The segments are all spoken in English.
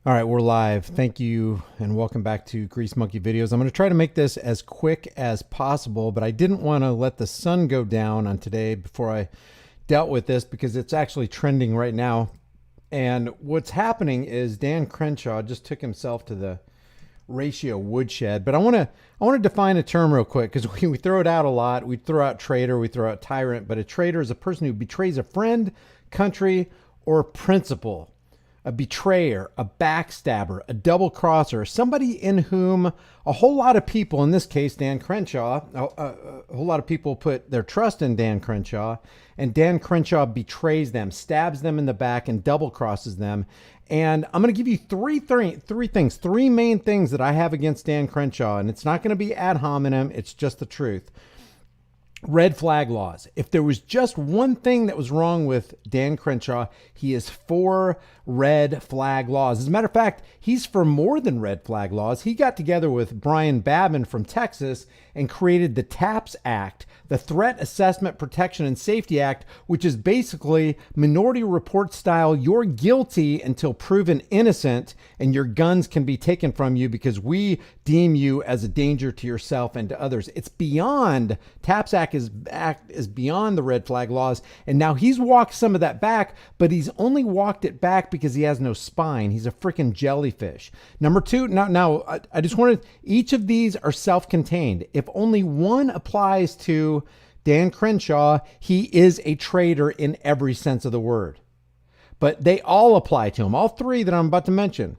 All right, we're live. Thank you and welcome back to Grease Monkey Videos. I'm going to try to make this as quick as possible, but I didn't want to let the sun go down on today before I dealt with this because it's actually trending right now. And what's happening is Dan Crenshaw just took himself to the ratio woodshed. But I want to define a term real quick because we throw it out a lot. We throw out traitor, we throw out tyrant, but a traitor is a person who betrays a friend, country, or principle. A betrayer, a backstabber, a double crosser, somebody in whom a whole lot of people, in this case, Dan Crenshaw, a whole lot of people put their trust in Dan Crenshaw, and Dan Crenshaw betrays them, stabs them in the back, and double crosses them. And I'm going to give you three main things that I have against Dan Crenshaw, and it's not going to be ad hominem, it's just the truth. Red flag laws. If there was just one thing that was wrong with Dan Crenshaw, he is for red flag laws. As a matter of fact, he's for more than red flag laws. He got together with Brian Babin from Texas and created the TAPS Act, the Threat Assessment Protection and Safety Act, which is basically Minority Report style. You're guilty until proven innocent and your guns can be taken from you because we deem you as a danger to yourself and to others. It's beyond, TAPS Act is beyond the red flag laws. And now he's walked some of that back, but he's only walked it back because he has no spine. He's a freaking jellyfish. Number two, now I just wanted, each of these are self-contained. If only one applies to Dan Crenshaw, he is a traitor in every sense of the word. But they all apply to him, all three that I'm about to mention.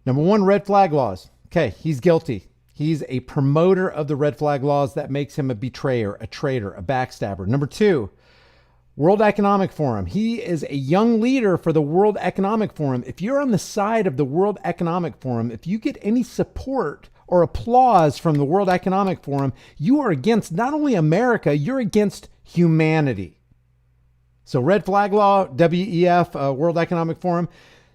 Number one, red flag laws. Okay, he's guilty. He's a promoter of the red flag laws. That makes him a betrayer, a traitor, a backstabber. Number two, World Economic Forum. He is a young leader for the World Economic Forum. If you're on the side of the World Economic Forum, if you get any support or applause from the World Economic Forum, you are against not only America, you're against humanity. So red flag law, WEF, World Economic Forum,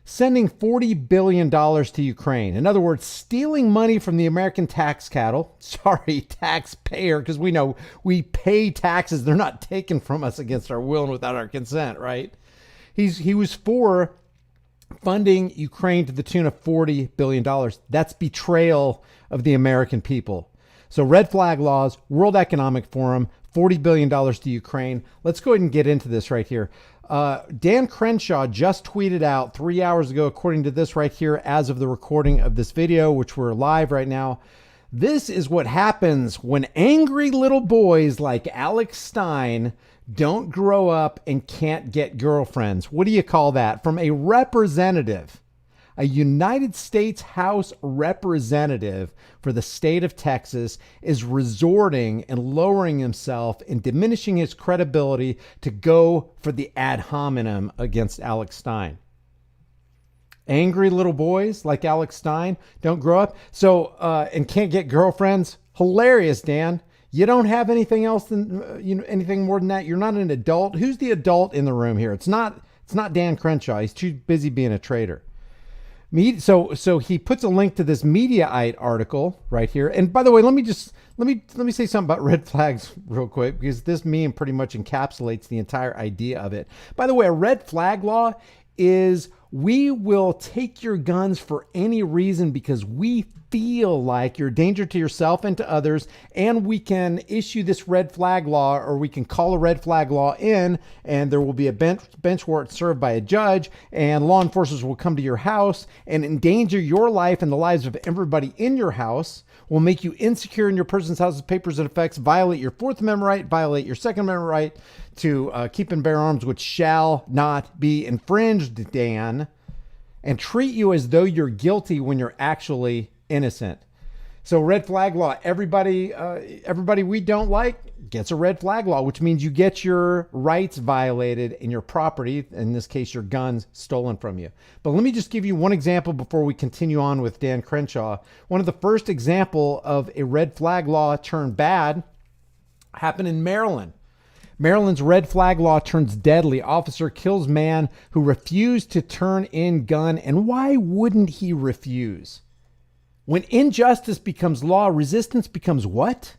sending $40 billion to Ukraine. In other words, stealing money from the American tax cattle. Sorry, taxpayer, because we know we pay taxes. They're not taken from us against our will and without our consent, right? He was for funding Ukraine to the tune of $40 billion. That's betrayal of the American people. So red flag laws, World Economic Forum, $40 billion to Ukraine. Let's go ahead and get into this right here. Dan Crenshaw just tweeted out 3 hours ago, according to this right here, as of the recording of this video, which we're live right now. This is what happens when angry little boys like Alex Stein don't grow up and can't get girlfriends. What do you call that? From a representative, a United States House representative for the state of Texas is resorting and lowering himself and diminishing his credibility to go for the ad hominem against Alex Stein. Angry little boys like Alex Stein don't grow up and can't get girlfriends. Hilarious, Dan. You don't have anything else than anything more than that. You're not an adult. Who's the adult in the room here? It's not Dan Crenshaw. He's too busy being a traitor. So he puts a link to this Mediaite article right here. And by the way, let me say something about red flags real quick, because this meme pretty much encapsulates the entire idea of it. By the way, a red flag law is we will take your guns for any reason because we feel like you're a danger to yourself and to others, and we can issue this red flag law, or we can call a red flag law in, and there will be a bench warrant served by a judge, and law enforcement will come to your house and endanger your life and the lives of everybody in your house, will make you insecure in your person's house's papers and effects, violate your Fourth Amendment right, violate your Second Amendment right to keep and bear arms, which shall not be infringed, Dan, and treat you as though you're guilty when you're actually innocent. So red flag law, everybody we don't like gets a red flag law, which means you get your rights violated and your property, in this case your guns, stolen from you. But let me just give you one example before we continue on with Dan Crenshaw. One of the first example of a red flag law turned bad happened in Maryland. Maryland's red flag law turns deadly. Officer kills man who refused to turn in gun. And why wouldn't he refuse? When injustice becomes law, resistance becomes what?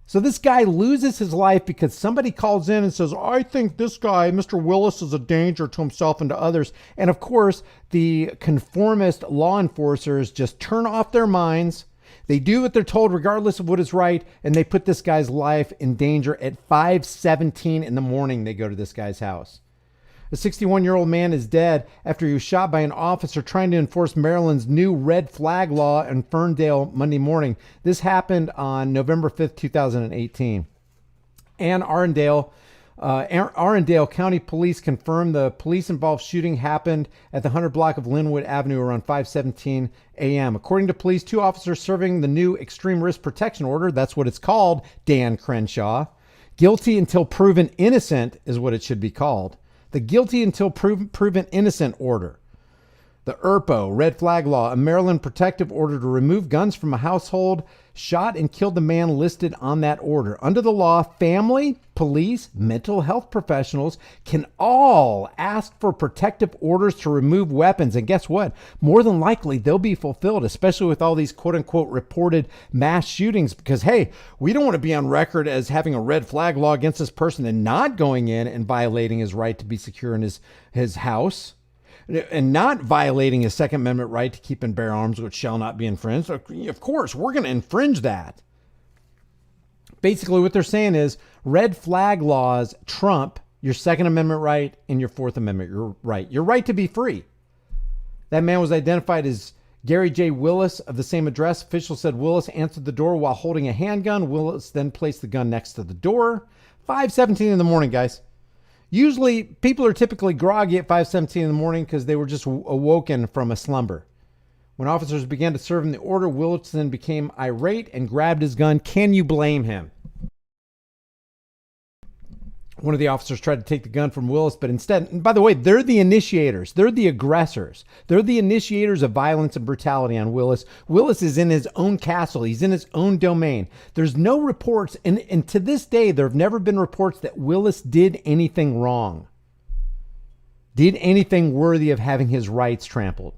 So this guy loses his life because somebody calls in and says, I think this guy, Mr. Willis, is a danger to himself and to others. And of course, the conformist law enforcers just turn off their minds. They do what they're told regardless of what is right. And they put this guy's life in danger at 5:17 in the morning. They go to this guy's house. A 61-year-old man is dead after he was shot by an officer trying to enforce Maryland's new red flag law in Ferndale Monday morning. This happened on November 5th, 2018. And Arundel County Police confirmed the police-involved shooting happened at the 100 block of Linwood Avenue around 5:17 a.m. According to police, 2 officers serving the new extreme risk protection order, that's what it's called, Dan Crenshaw. Guilty until proven innocent is what it should be called. The guilty until proven innocent order. The ERPO, red flag law, a Maryland protective order to remove guns from a household, shot and killed the man listed on that order. Under the law, family, police, mental health professionals can all ask for protective orders to remove weapons. And guess what? More than likely, they'll be fulfilled, especially with all these quote unquote reported mass shootings, because, hey, we don't want to be on record as having a red flag law against this person and not going in and violating his right to be secure in his house. And not violating his Second Amendment right to keep and bear arms, which shall not be infringed. Of course, we're going to infringe that. Basically, what they're saying is red flag laws trump your Second Amendment right and your Fourth Amendment right. Your right to be free. That man was identified as Gary J. Willis of the same address. Officials said Willis answered the door while holding a handgun. Willis then placed the gun next to the door. 5:17 in the morning, guys. Usually, people are typically groggy at 5:17 in the morning because they were just awoken from a slumber. When officers began to serve him the order, Wilson became irate and grabbed his gun. Can you blame him? One of the officers tried to take the gun from Willis, but instead, and by the way, they're the initiators. They're the aggressors. They're the initiators of violence and brutality on Willis. Willis is in his own castle. He's in his own domain. There's no reports, and to this day, there have never been reports that Willis did anything wrong, did anything worthy of having his rights trampled.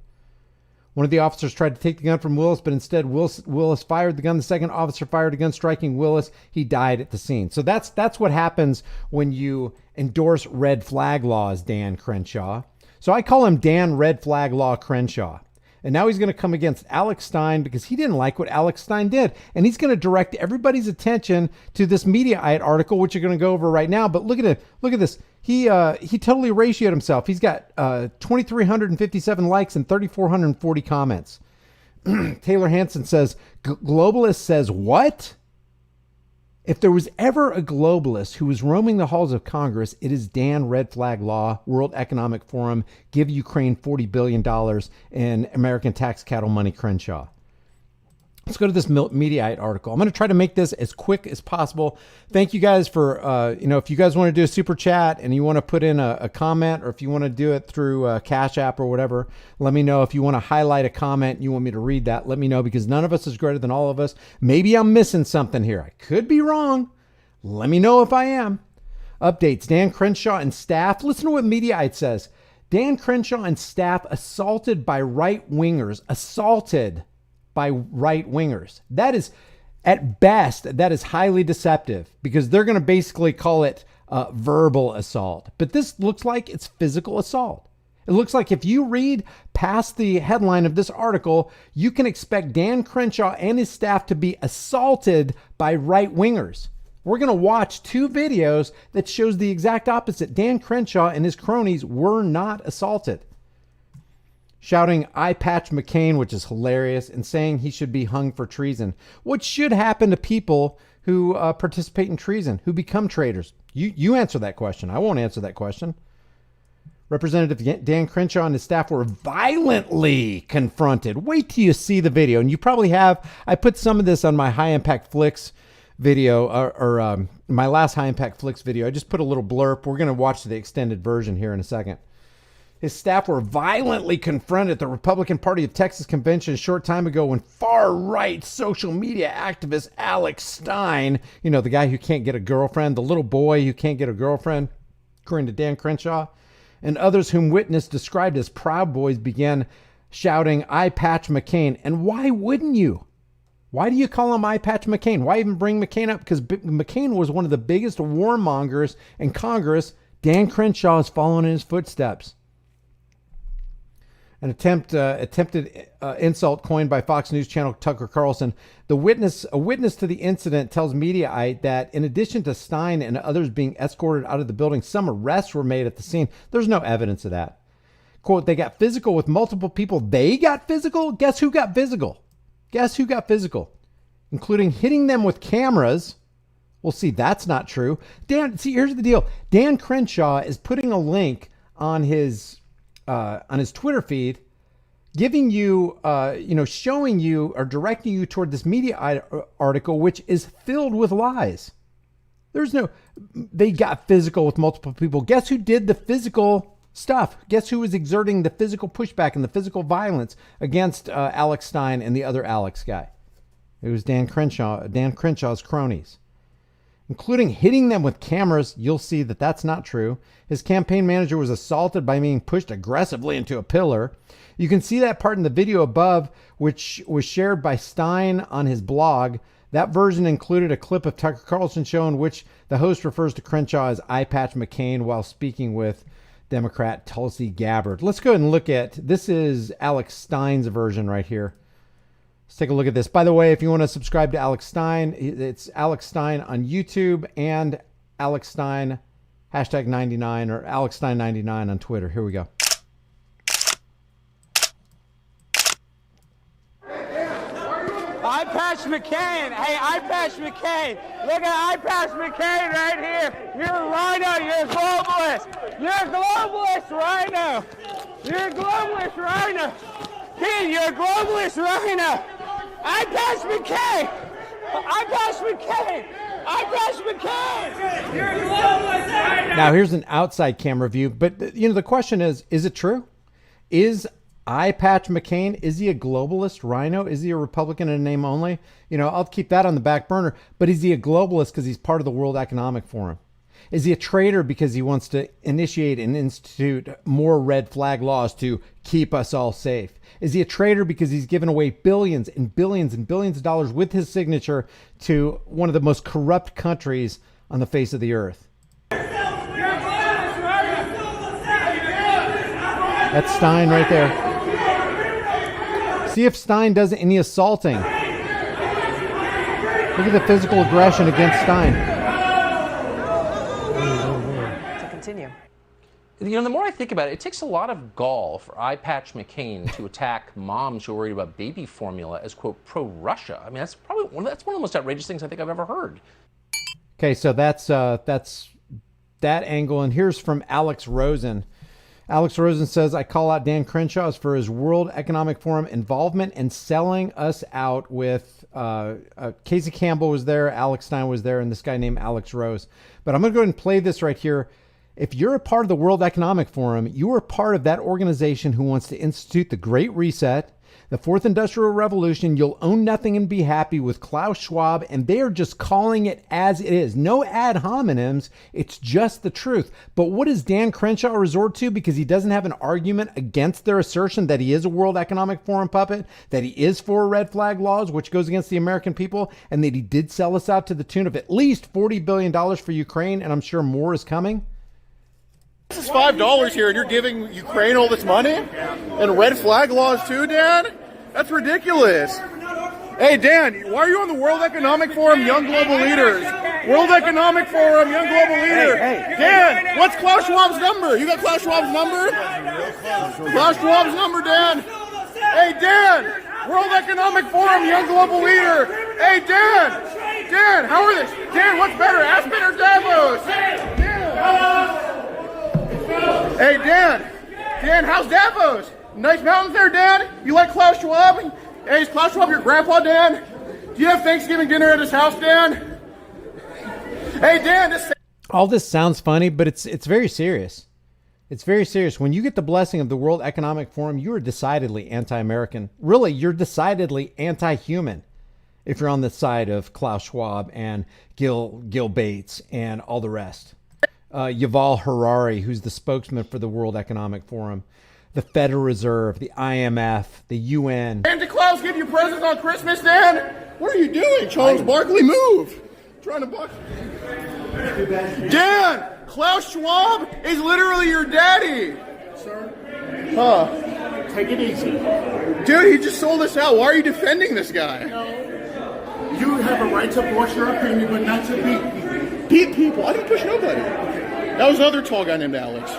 One of the officers tried to take the gun from Willis, but instead Willis fired the gun. The second officer fired a gun, striking Willis. He died at the scene. So that's what happens when you endorse red flag laws, Dan Crenshaw. So I call him Dan Red Flag Law Crenshaw. And now he's going to come against Alex Stein because he didn't like what Alex Stein did. And he's going to direct everybody's attention to this Mediaite article, which you're going to go over right now. But look at it. Look at this. He totally ratioed himself. He's got 2,357 likes and 3,440 comments. Taylor Hansen says, globalist says what? If there was ever a globalist who was roaming the halls of Congress, it is Dan Red Flag Law, World Economic Forum, give Ukraine $40 billion in American tax cattle money, Crenshaw. Let's go to this Mediaite article. I'm going to try to make this as quick as possible. Thank you guys for, if you guys want to do a super chat and you want to put in a comment, or if you want to do it through Cash App or whatever, let me know. If you want to highlight a comment and you want me to read that, let me know, because none of us is greater than all of us. Maybe I'm missing something here. I could be wrong. Let me know if I am. Updates. Dan Crenshaw and staff. Listen to what Mediaite says. Dan Crenshaw and staff assaulted by right-wingers. Assaulted by right-wingers. That is, at best, that is highly deceptive, because they're going to basically call it verbal assault. But this looks like it's physical assault. It looks like if you read past the headline of this article, you can expect Dan Crenshaw and his staff to be assaulted by right-wingers. We're going to watch 2 videos that shows the exact opposite. Dan Crenshaw and his cronies were not assaulted. Shouting, "I patch McCain," which is hilarious, and saying he should be hung for treason. What should happen to people who participate in treason, who become traitors? You answer that question. I won't answer that question. Representative Dan Crenshaw and his staff were violently confronted. Wait till you see the video. And you probably have. I put some of this on my High Impact Flicks video, or my last High Impact Flicks video. I just put a little blurb. We're going to watch the extended version here in a second. His staff were violently confronted at the Republican Party of Texas convention a short time ago when far-right social media activist Alex Stein, the guy who can't get a girlfriend, the little boy who can't get a girlfriend, according to Dan Crenshaw, and others whom witness described as Proud Boys, began shouting, "I patch McCain." And why wouldn't you? Why do you call him Eye Patch McCain? Why even bring McCain up? Because McCain was one of the biggest warmongers in Congress. Dan Crenshaw is following in his footsteps. An attempted insult coined by Fox News Channel Tucker Carlson. A witness to the incident tells Mediaite that in addition to Stein and others being escorted out of the building, some arrests were made at the scene. There's no evidence of that. Quote, they got physical with multiple people. They got physical? Guess who got physical? Guess who got physical? Including hitting them with cameras. Well, see, that's not true. Here's the deal. Dan Crenshaw is putting a link on his Twitter feed, giving you, showing you or directing you toward this media article, which is filled with lies. They got physical with multiple people. Guess who did the physical stuff? Guess who was exerting the physical pushback and the physical violence against Alex Stein and the other Alex guy? It was Dan Crenshaw's cronies, including hitting them with cameras. You'll see that that's not true. His campaign manager was assaulted by being pushed aggressively into a pillar. You can see that part in the video above, which was shared by Stein on his blog. That version included a clip of Tucker Carlson show in which the host refers to Crenshaw as Eye Patch McCain while speaking with Democrat Tulsi Gabbard. Let's go ahead and look at, this is Alex Stein's version right here. Let's take a look at this. By the way, if you want to subscribe to Alex Stein, it's Alex Stein on YouTube and Alex Stein #99 or Alex Stein 99 on Twitter. Here we go. Eye Patch McCain. Hey, Eye Patch McCain. Look at Eye Patch McCain right here. You're a rhino. You're a globalist. You're a globalist rhino. You're a globalist rhino. Kid, you're a globalist rhino. Eye Patch McCain. Eye Patch McCain. Eye Patch McCain. You're a globalist rhino. Now here's an outside camera view, but the question is it true? Is Eye Patch McCain, is he a globalist rhino? Is he a Republican in name only? I'll keep that on the back burner. But is he a globalist because he's part of the World Economic Forum? Is he a traitor because he wants to initiate and institute more red flag laws to keep us all safe? Is he a traitor because he's given away billions and billions and billions of dollars with his signature to one of the most corrupt countries on the face of the earth? That's Stein right there. See if Stein does any assaulting. Look at the physical aggression against Stein. To continue. The more I think about it, it takes a lot of gall for Eye Patch McCain to attack moms who are worried about baby formula as, quote, pro-Russia. I mean, that's one of the most outrageous things I think I've ever heard. Okay, so that's that angle. And here's from Alex Rosen. Alex Rosen says, I call out Dan Crenshaw for his World Economic Forum involvement and selling us out with Casey Campbell was there, Alex Stein was there, and this guy named Alex Rose. But I'm going to go ahead and play this right here. If you're a part of the World Economic Forum, you are part of that organization who wants to institute the Great Reset, the Fourth Industrial Revolution. You'll own nothing and be happy with Klaus Schwab, and they are just calling it as it is. No ad hominems. It's just the truth. But what does Dan Crenshaw resort to because he doesn't have an argument against their assertion that he is a World Economic Forum puppet, that he is for red flag laws, which goes against the American people, and that he did sell us out to the tune of at least $40 billion for Ukraine, and I'm sure more is coming? This is $5 here, and you're giving Ukraine all this money? And red flag laws too, Dan? That's ridiculous. Hey, Dan, why are you on the World Economic Forum Young Global Leaders? World Economic Forum Young Global Leader. Dan, what's Klaus Schwab's number? You got Klaus Schwab's number? Klaus Schwab's number, Dan. Hey, Dan, World Economic Forum Young Global Leader. Hey, Dan. Dan, how are they? Dan, what's better, Aspen or Davos? Dan. Hey, Dan. Dan, how's Davos? Nice mountains there, Dan? You like Klaus Schwab? Hey, is Klaus Schwab your grandpa, Dan? Do you have Thanksgiving dinner at his house, Dan? Hey, Dan, all this sounds funny, but it's very serious. It's very serious. When you get the blessing of the World Economic Forum, you are decidedly anti-American. Really, you're decidedly anti-human if you're on the side of Klaus Schwab and Gil Bates and all the rest. Yuval Harari, who's the spokesman for the World Economic Forum, the Federal Reserve, the IMF, the UN. Santa Claus give you presents on Christmas, Dan? What are you doing? Charles Barkley, move. Trying to box. Dan, Klaus Schwab is literally your daddy. Sir, Huh. take it easy. Dude, he just sold us out. Why are you defending this guy? You have a right to voice your opinion, but not to beat people. Beat people. I didn't push nobody. That was another tall guy named Alex.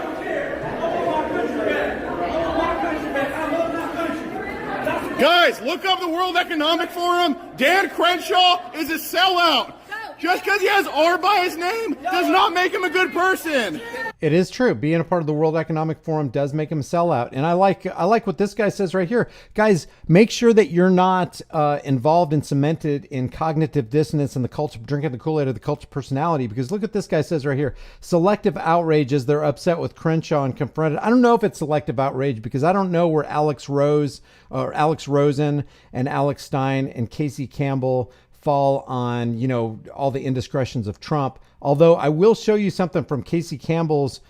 Guys, look up the World Economic Forum. Dan Crenshaw is a sellout. Just because he has R by his name does not make him a good person. It is true. Being a part of the World Economic Forum does make him sell out. And I like what this guy says right here. Guys, make sure that you're not involved and cemented in cognitive dissonance and the culture, drinking the Kool-Aid of the cult of personality. Because look what this guy says right here. Selective outrages. They're upset with Crenshaw and confronted. I don't know if it's selective outrage because I don't know where Alex Rosen and Alex Stein and Casey Campbell fall on, you know, all the indiscretions of Trump. Although I will show you something from Casey Campbell's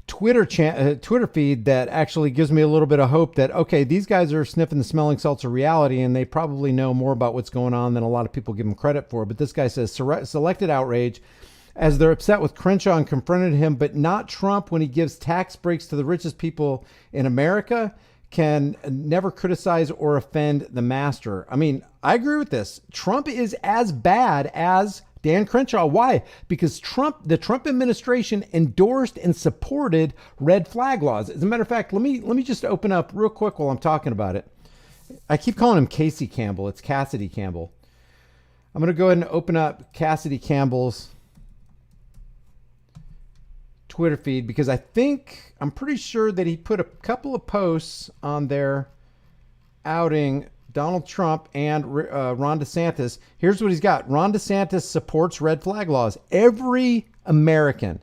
Twitter feed that actually gives me a little bit of hope that, okay, these guys are sniffing the smelling salts of reality and they probably know more about what's going on than a lot of people give them credit for. But this guy says selected outrage as they're upset with Crenshaw and confronted him, but not Trump when he gives tax breaks to the richest people in America. Can never criticize or offend the master. I mean, I agree with this. Trump is as bad as Dan Crenshaw. Why? Because the Trump administration endorsed and supported red flag laws. As a matter of fact, let me just open up real quick while I'm talking about it. I keep calling him Casey Campbell. It's Cassidy Campbell. I'm going to go ahead and open up Cassidy Campbell's Twitter feed because I'm pretty sure that he put a couple of posts on there outing Donald Trump and Ron DeSantis. Here's what he's got. Ron DeSantis supports red flag laws. Every American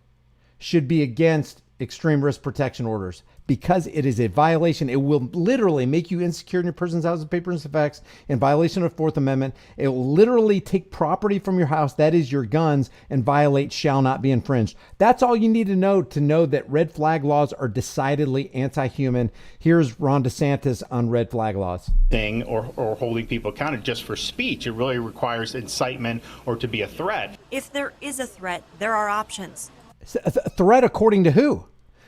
should be against extreme risk protection orders because it is a violation. It will literally make you insecure in your person's house of papers and effects in violation of the Fourth Amendment. It will literally take property from your house, that is your guns, and violate shall not be infringed. That's all you need to know that red flag laws are decidedly anti-human. Here's Ron DeSantis on red flag laws. Or holding people accountable just for speech. It really requires incitement or to be a threat. If there is a threat, there are options. A threat according to who?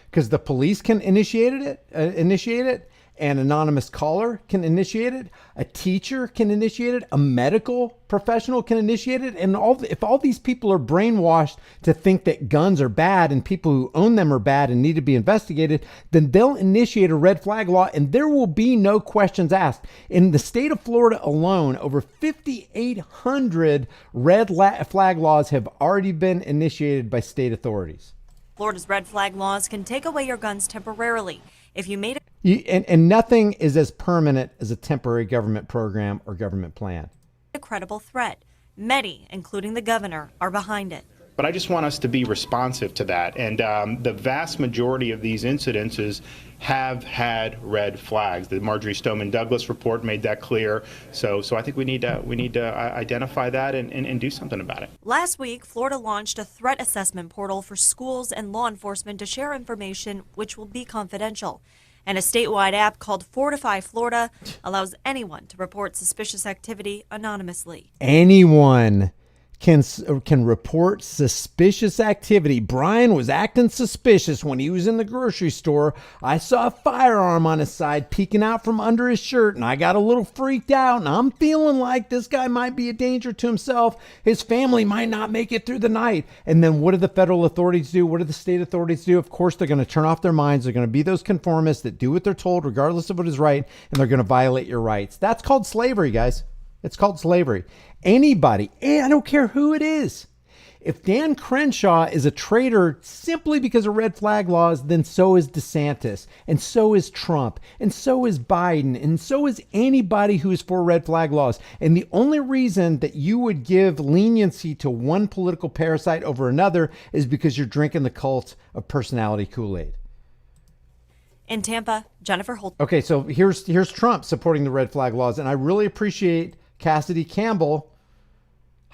Because the police can initiate it, an anonymous caller can initiate it, a teacher can initiate it, a medical professional can initiate it, and if all these people are brainwashed to think that guns are bad and people who own them are bad and need to be investigated, then they'll initiate a red flag law and there will be no questions asked. In the state of Florida alone, over 5,800 red flag laws have already been initiated by state authorities. Florida's red flag laws can take away your guns temporarily. If you made and nothing is as permanent as a temporary government program or government plan. A credible threat. Many, including the governor, are behind it. But I just want us to be responsive to that. And the vast majority of these incidences have had red flags. The Marjorie Stoneman Douglas report made that clear. So I think we need to identify that and do something about it. Last week, Florida launched a threat assessment portal for schools and law enforcement to share information which will be confidential. And a statewide app called Fortify Florida allows anyone to report suspicious activity anonymously. Anyone can report suspicious activity. Brian was acting suspicious when he was in the grocery store. I saw a firearm on his side peeking out from under his shirt, and I got a little freaked out, and I'm feeling like this guy might be a danger to himself. His family might not make it through the night. And then what do the federal authorities do? What do the state authorities do? Of course, they're going to turn off their minds. They're going to be those conformists that do what they're told regardless of what is right, and they're going to violate your rights. That's called slavery, guys. It's called slavery. Anybody, I don't care who it is. If Dan Crenshaw is a traitor simply because of red flag laws, then so is DeSantis, and so is Trump, and so is Biden, and so is anybody who is for red flag laws. And the only reason that you would give leniency to one political parasite over another is because you're drinking the cult of personality Kool-Aid. In Tampa, Jennifer Holt. Okay, so here's Trump supporting the red flag laws, and I really appreciate Cassidy Campbell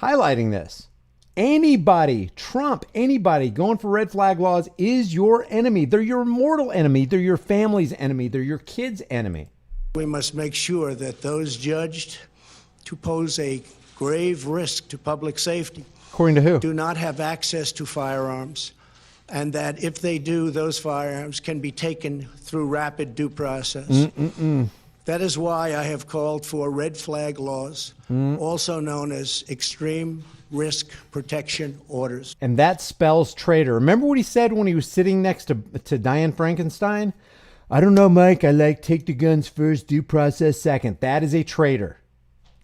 highlighting this. Anybody, Trump, anybody going for red flag laws is your enemy. They're your mortal enemy. They're your family's enemy. They're your kids' enemy. We must make sure that those judged to pose a grave risk to public safety According to who? do not have access to firearms, and that if they do, those firearms can be taken through rapid due process. That is why I have called for red flag laws, also known as extreme risk protection orders. And that spells traitor. Remember what he said when he was sitting next to Diane Frankenstein? I don't know, Mike. I like take the guns first, due process second. That is a traitor.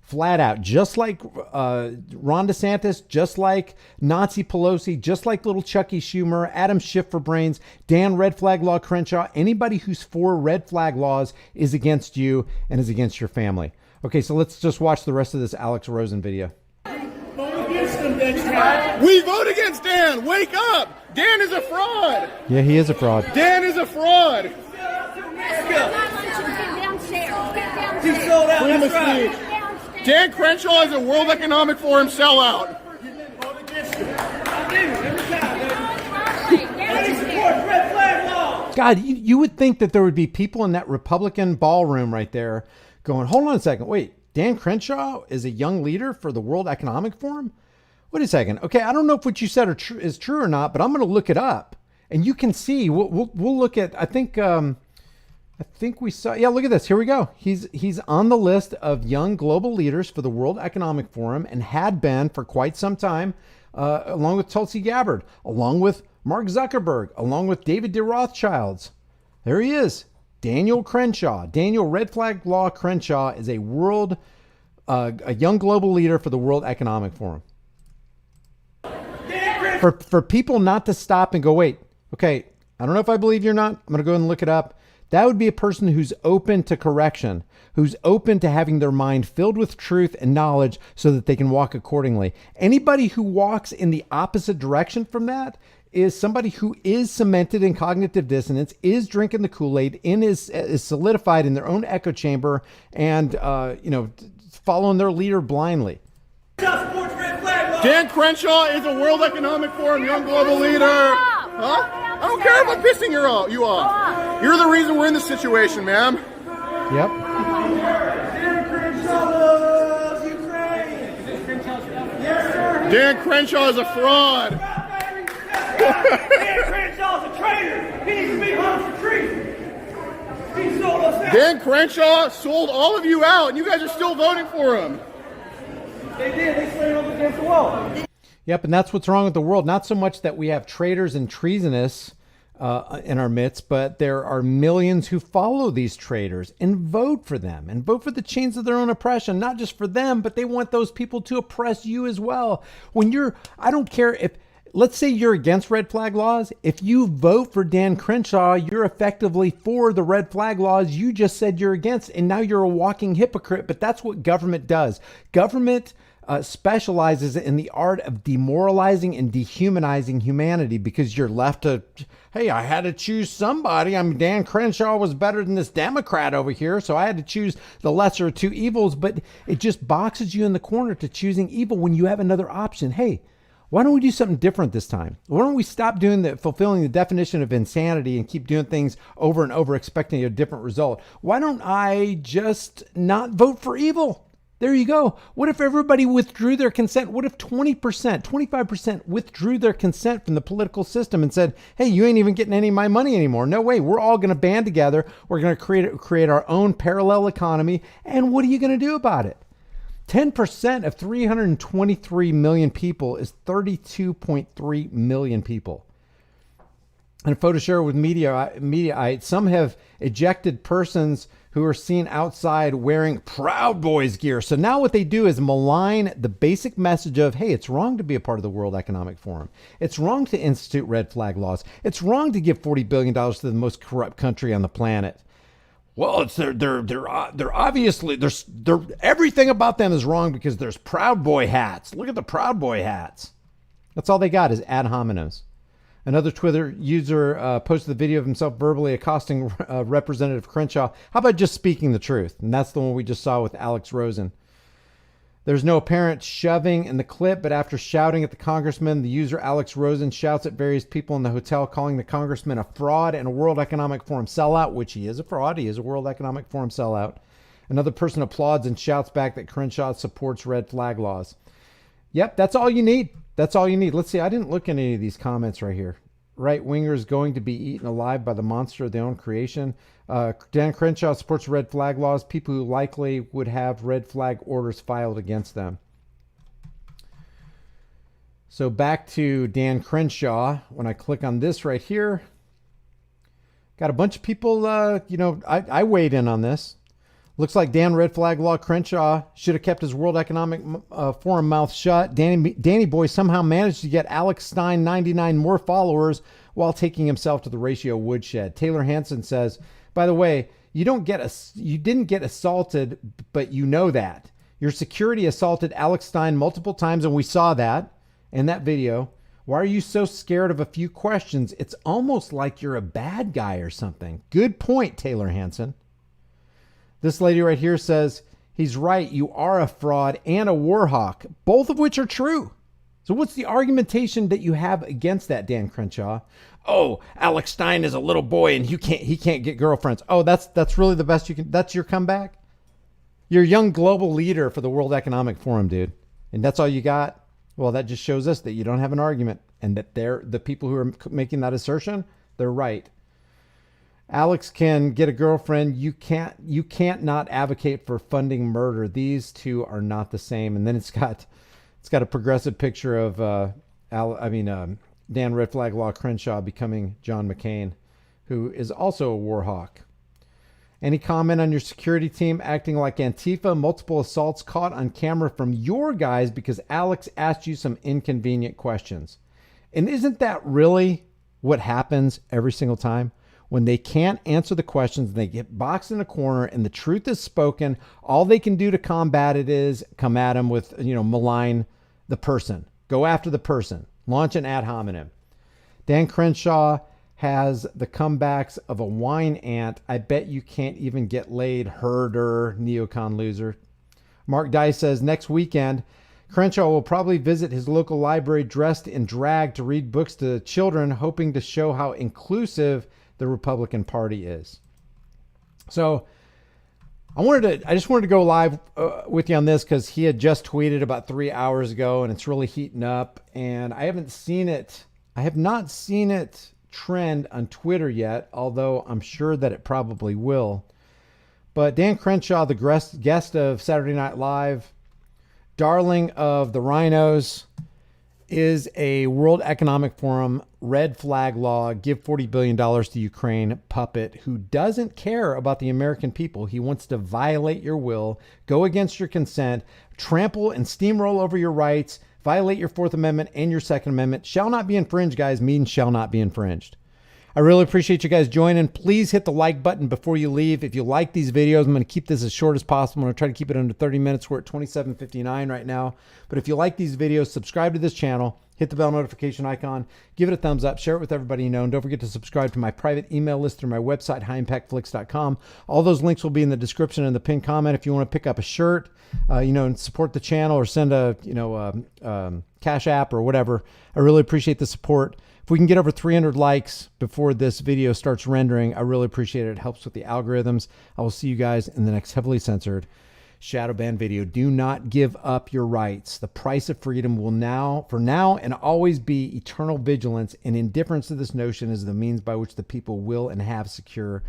Flat out. Just like Ron DeSantis, just like Nazi Pelosi, just like little Chucky Schumer, Adam Schiff for brains, Dan Red Flag Law Crenshaw. Anybody who's for red flag laws is against you and is against your family. Okay, so let's just watch the rest of this Alex Rosen video. We vote against Dan. Wake up. Dan is a fraud. Yeah, he is a fraud. Dan is a fraud. He sold out. Freedom of speech. Dan Crenshaw is a World Economic Forum sellout. God, you would think that there would be people in that Republican ballroom right there going, hold on a second. Wait, Dan Crenshaw is a young leader for the World Economic Forum? Wait a second. Okay, I don't know if what you said is true or not, but I'm going to look it up. And you can see, we'll look at, I think we saw, yeah, look at this. Here we go. He's on the list of young global leaders for the World Economic Forum and had been for quite some time, along with Tulsi Gabbard, along with Mark Zuckerberg, along with David de Rothschilds. There he is. Daniel Crenshaw. Daniel Red Flag Law Crenshaw is a young global leader for the World Economic Forum. For people not to stop and go, wait, okay, I don't know if I believe you or not. I'm going to go ahead and look it up. That would be a person who's open to correction, who's open to having their mind filled with truth and knowledge so that they can walk accordingly. Anybody who walks in the opposite direction from that is somebody who is cemented in cognitive dissonance, is drinking the Kool-Aid, is solidified in their own echo chamber, and following their leader blindly. Dan Crenshaw is a World Economic Forum young global leader. Huh? I don't care if I'm pissing you off. You're the reason we're in this situation, ma'am. Yep. Dan Crenshaw is a fraud. Dan Crenshaw's a traitor. He needs to be hung for treason. He sold us out. Dan Crenshaw sold all of you out, and you guys are still voting for him. They did. They slammed up against the wall. Yep, and that's what's wrong with the world. Not so much that we have traitors and treasonous in our midst, but there are millions who follow these traitors and vote for them and vote for the chains of their own oppression, not just for them, but they want those people to oppress you as well. I don't care if, let's say you're against red flag laws. If you vote for Dan Crenshaw, you're effectively for the red flag laws you just said you're against, and now you're a walking hypocrite. But that's what government does. Government specializes in the art of demoralizing and dehumanizing humanity because you're left to, hey, I had to choose somebody. I mean, Dan Crenshaw was better than this Democrat over here, so I had to choose the lesser of two evils. But it just boxes you in the corner to choosing evil when you have another option. Hey, why don't we do something different this time? Why don't we stop fulfilling the definition of insanity and keep doing things over and over expecting a different result? Why don't I just not vote for evil? There you go. What if everybody withdrew their consent? What if 20%, 25% withdrew their consent from the political system and said, hey, you ain't even getting any of my money anymore. No way. We're all going to band together. We're going to create our own parallel economy. And what are you going to do about it? 10% of 323 million people is 32.3 million people. And a photo share with Mediaite, some have ejected persons who are seen outside wearing Proud Boys gear. So now what they do is malign the basic message of, hey, it's wrong to be a part of the World Economic Forum. It's wrong to institute red flag laws. It's wrong to give $40 billion to the most corrupt country on the planet. Well, they're obviously, everything about them is wrong because there's Proud Boy hats. Look at the Proud Boy hats. That's all they got is ad hominems. Another Twitter user posted the video of himself verbally accosting Representative Crenshaw. How about just speaking the truth? And that's the one we just saw with Alex Rosen. There's no apparent shoving in the clip, but after shouting at the congressman, the user Alex Rosen shouts at various people in the hotel, calling the congressman a fraud and a World Economic Forum sellout, which he is a fraud. He is a World Economic Forum sellout. Another person applauds and shouts back that Crenshaw supports red flag laws. Yep, that's all you need. That's all you need. Let's see. I didn't look at any of these comments right here. Right-wingers going to be eaten alive by the monster of their own creation. Dan Crenshaw supports red flag laws. People who likely would have red flag orders filed against them. So back to Dan Crenshaw. When I click on this right here, got a bunch of people, I weighed in on this. Looks like Dan red flag law Crenshaw should have kept his World Economic Forum mouth shut. Danny Boy somehow managed to get Alex Stein 99 more followers while taking himself to the ratio woodshed. Taylor Hansen says, by the way, you didn't get assaulted, but you know that. Your security assaulted Alex Stein multiple times, and we saw that in that video. Why are you so scared of a few questions? It's almost like you're a bad guy or something. Good point, Taylor Hansen. This lady right here says, he's right, you are a fraud and a war hawk, both of which are true. So what's the argumentation that you have against that, Dan Crenshaw? Oh, Alex Stein is a little boy and he can't get girlfriends. Oh, that's really the best you can, that's your comeback? You're a young global leader for the World Economic Forum, dude. And that's all you got? Well, that just shows us that you don't have an argument and that the people who are making that assertion, they're right. Alex can get a girlfriend. You can't not advocate for funding murder. These two are not the same. And then it's got a progressive picture of Dan Red Flag Law Crenshaw becoming John McCain, who is also a war hawk. Any comment on your security team acting like Antifa? Multiple assaults caught on camera from your guys because Alex asked you some inconvenient questions. And isn't that really what happens every single time? When they can't answer the questions, they get boxed in a corner and the truth is spoken. All they can do to combat it is come at them with, malign the person. Go after the person. Launch an ad hominem. Dan Crenshaw has the comebacks of a wine ant. I bet you can't even get laid, herder, neocon loser. Mark Dye says next weekend, Crenshaw will probably visit his local library dressed in drag to read books to children, hoping to show how inclusive the Republican Party is. So I just wanted to go live with you on this because he had just tweeted about 3 hours ago and it's really heating up and I have not seen it trend on Twitter yet, although I'm sure that it probably will. But Dan Crenshaw, the guest of Saturday Night Live, darling of the rhinos, is a World Economic Forum red flag law, give $40 billion to Ukraine puppet who doesn't care about the American people. He wants to violate your will, go against your consent, trample and steamroll over your rights, violate your Fourth Amendment and your Second Amendment. Shall not be infringed, guys, means shall not be infringed. I really appreciate you guys joining. Please hit the like button before you leave. If you like these videos, I'm going to keep this as short as possible. I'm going to try to keep it under 30 minutes. We're at 27:59 right now. But if you like these videos, subscribe to this channel. Hit the bell notification icon. Give it a thumbs up. Share it with everybody you know. And don't forget to subscribe to my private email list through my website, highimpactflix.com. All those links will be in the description and the pinned comment. If you want to pick up a shirt, and support the channel or send a Cash App or whatever, I really appreciate the support. If we can get over 300 likes before this video starts rendering, I really appreciate it. It helps with the algorithms. I will see you guys in the next heavily censored shadow ban video. Do not give up your rights. The price of freedom will for now and always be eternal vigilance, and indifference to this notion is the means by which the people will and have secure